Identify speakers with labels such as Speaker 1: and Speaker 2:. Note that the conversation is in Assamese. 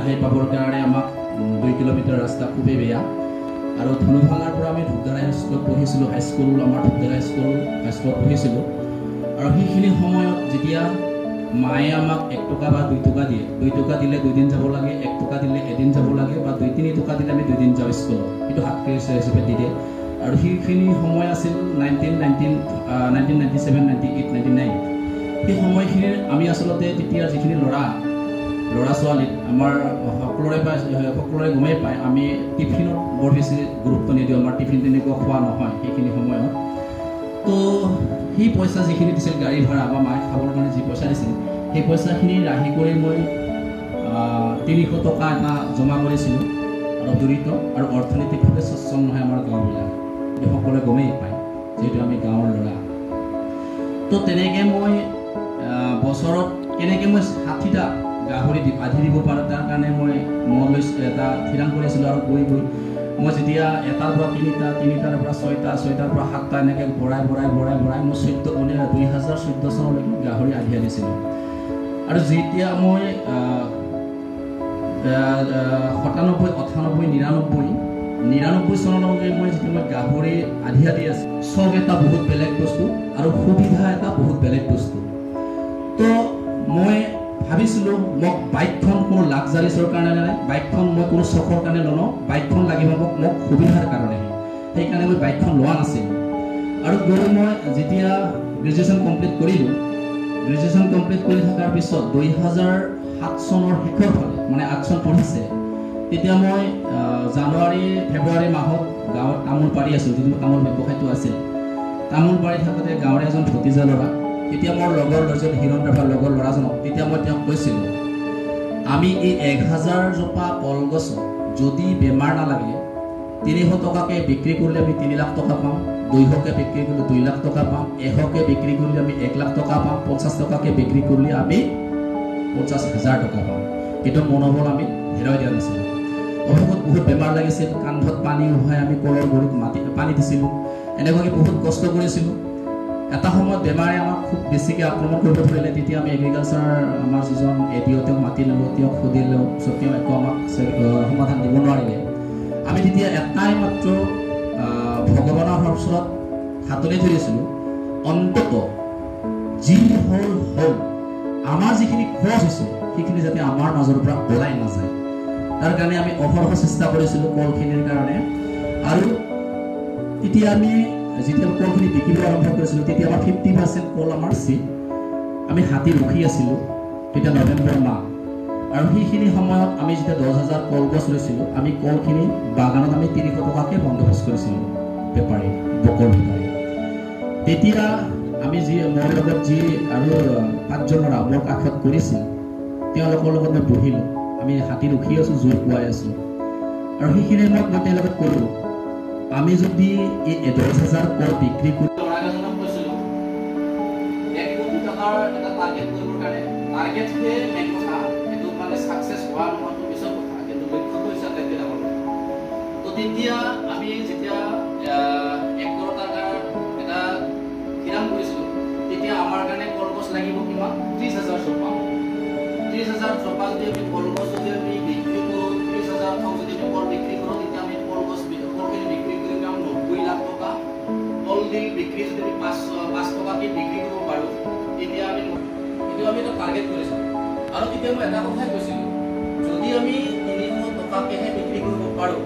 Speaker 1: সেই পাবৰ কাৰণে আমাক 2 কিলোমিটাৰ ৰাস্তা খুবেই বেয়া আৰু ধনুভাঙাৰ পৰা আমি ধূপধাৰা স্কুলত পঢ়িছিলোঁ হাইস্কুল আমাৰ ধূপধাৰা হাইস্কুলত পঢ়িছিলোঁ আৰু সেইখিনি সময়ত যেতিয়া মায়ে আমাক 1 টকা বা 2 টকা দিয়ে 2 টকা দিলে 2 দিন যাব লাগে 1 টকা দিলে এদিন যাব লাগে বা 2-3 টকা দিলে আমি 2 দিন যাওঁ স্কুলত এইটো হাত খৰচ হিচাপে দি দিয়ে আৰু সেইখিনি সময় আছিল 1997 98 99 সেই সময়খিনিৰ আমি আচলতে তেতিয়া যিখিনি ল'ৰা ছোৱালী আমাৰ সকলোৰে গমেই পায় আমি টিফিনত বৰ বেছি গুৰুত্ব নিদিওঁ আমাৰ টিফিন তেনেকুৱা খোৱা নহয় সেইখিনি সময়ত তো সেই পইচা যিখিনি দিছিল গাড়ী ভাড়া বা মায়ে খাবৰ কাৰণে যি পইচা দিছিল সেই পইচাখিনি ৰাহি কৰি মই 300 টকা এটা জমা কৰিছিলোঁ আৰু জড়িত আৰু অৰ্থনৈতিকভাৱে সচ্ছল নহয় আমাৰ গাঁওবিলাক এইটো সকলোৱে গমেই পায় যিহেতু আমি গাঁৱৰ ল'ৰা তো তেনেকৈ মই বছৰত কেনেকৈ মই 60টা গাহৰি আধি দিব পাৰোঁ তাৰ কাৰণে মই লৈছোঁ এটা থিৰাং কৰিছিলোঁ আৰু গৈ মই যেতিয়া 1টাৰ পৰা 3টা 3টাৰ পৰা 6টা 6টাৰ পৰা 7টা এনেকৈ বঢ়াই মই 2014 চনলৈকে গাহৰি আধি আনিছিলোঁ আৰু যেতিয়া মই 97 98 99 চনলৈকে মই যেতিয়া মই গাহৰি আধি আছোঁ চব এটা বহুত বেলেগ বস্তু আৰু সুবিধা এটা বহুত বেলেগ বস্তু তো মই ভাবিছিলোঁ মোক বাইকখন কোনো লাক্সাৰিছৰ কাৰণে নাই বাইকখন মই কোনো চখৰ কাৰণে নলওঁ বাইকখন লাগিব মোক সুবিধাৰ কাৰণে সেইকাৰণে মই বাইকখন লোৱা নাছিলোঁ আৰু গৈ মই যেতিয়া গ্ৰেজুৱেশ্যন কমপ্লিট কৰিলোঁ গ্ৰেজুৱেশ্যন কমপ্লিট কৰি থকাৰ পিছত 2007 চনৰ শেষৰ ফালে মানে 8 চন পঢ়িছে তেতিয়া মই জানুৱাৰী ফেব্ৰুৱাৰী মাহত গাঁৱত তামোল পাৰি আছিলোঁ যিটো তামোল ব্যৱসায়টো আছিল তামোল পাৰি থাকোঁতে গাঁৱৰে এজন ভতিজা ল'ৰা তেতিয়া মোৰ লগৰ দুজন হিৰণ ৰাভাৰ লগৰ ল'ৰাজনক তেতিয়া মই তেওঁক কৈছিলোঁ আমি এই 1000 জোপা কলগছ যদি বেমাৰ নালাগে 300 টকাকৈ বিক্ৰী কৰিলে আমি 3 লাখ টকা পাম 200কৈ বিক্ৰী কৰিলে 2 লাখ টকা পাম 100কৈ বিক্ৰী কৰিলে আমি 1 লাখ টকা পাম 50 টকাকৈ বিক্ৰী কৰিলে আমি 50,000 টকা পাম এইটো মনোবল আমি হেৰাই দিয়া নাছিলোঁ অৱশেষত বহুত বেমাৰ লাগিছিল কান্ধত পানী উহাই আমি কলৰ গুৰিত পানী দিছিলোঁ এনেকুৱাকৈ বহুত কষ্ট কৰিছিলোঁ এটা সময়ত বেমাৰে আমাক খুব বেছিকৈ আক্ৰমণ কৰিব ধৰিলে তেতিয়া আমি এগ্ৰিকালচাৰ আমাৰ যিজন এডিঅ' তেওঁক মাতি ল'লোঁ তেওঁক সুধিলোঁ তেওঁ একো আমাক সমাধান দিব নোৱাৰিলে আমি তেতিয়া এটাই মাত্ৰ ভগৱানৰ ওচৰত হাতনি ধৰিছিলোঁ অন্তত যি হ'ল আমাৰ যিখিনি খৰচ হৈছে সেইখিনি যাতে আমাৰ মাজৰ পৰা ওলাই নাযায় তাৰ কাৰণে আমি অহৰহ চেষ্টা কৰিছিলোঁ কলখিনিৰ কাৰণে আৰু তেতিয়া আমি যেতিয়া কলখিনি বিকিব আৰম্ভ কৰিছিলোঁ তেতিয়া আমাৰ 50% কল আমাৰ আমি হাতী ৰখি আছিলোঁ তেতিয়া নৱেম্বৰ মাহ আৰু সেইখিনি সময়ত আমি যেতিয়া 10,000 কলগছ লৈছিলোঁ আমি কলখিনি বাগানত আমি 300 টকাকৈ বন্দবস্ত কৰিছিলোঁ বেপাৰী বকৰ বেপাৰী তেতিয়া আমি মোৰ লগত যি আৰু 5জন ল'ৰা মোৰ কাষত কৰিছিল তেওঁলোকৰ লগত মই বহিলোঁ আমি হাতী ৰখি আছোঁ জুই পুৱাই আছোঁ আৰু সেইখিনি সময়ত মই তেওঁৰ লগত ক'লোঁ আমি যদি এই 10,000 কল বিক্ৰী কৰি ল'ৰাজনক কৈছিলোঁ 1 কোটি টকাৰ এটা টাৰ্গেট কৰিবৰ কাৰণে টাৰ্গেটটোৱে মেইন কথা এইটো মানে ছাকচেছ হোৱা নোহোৱাটো পিছৰ কথা কিন্তু লক্ষ্যটো হৈছে আটাইতকৈ ডাঙৰ তো তেতিয়া আমি যেতিয়া 1 কৰোৰ টকাৰ এটা থিৰাং কৰিছিলোঁ তেতিয়া আমাৰ কাৰণে কলগছ লাগিব কিমান 30,000 জোপা 30,000 জোপা যদি আমি কলগছ যদি আমি বিক্ৰী কৰোঁ 30,000 ঠক যদি আমি কল বিক্ৰী কৰোঁ তেতিয়া আমি কলগছ কলখিনি বিক্ৰী কৰি আমি 90 লাখ টকা কলডিল বিক্ৰী যদি আমি 5 টকাকৈ বিক্ৰী কৰিব পাৰোঁ তেতিয়া আমি এটা টাৰ্গেট কৰিছিলোঁ আৰু তেতিয়া মই এটা কথাই কৈছিলোঁ যদি আমি 300 টকাকৈহে বিক্ৰী কৰিব পাৰোঁ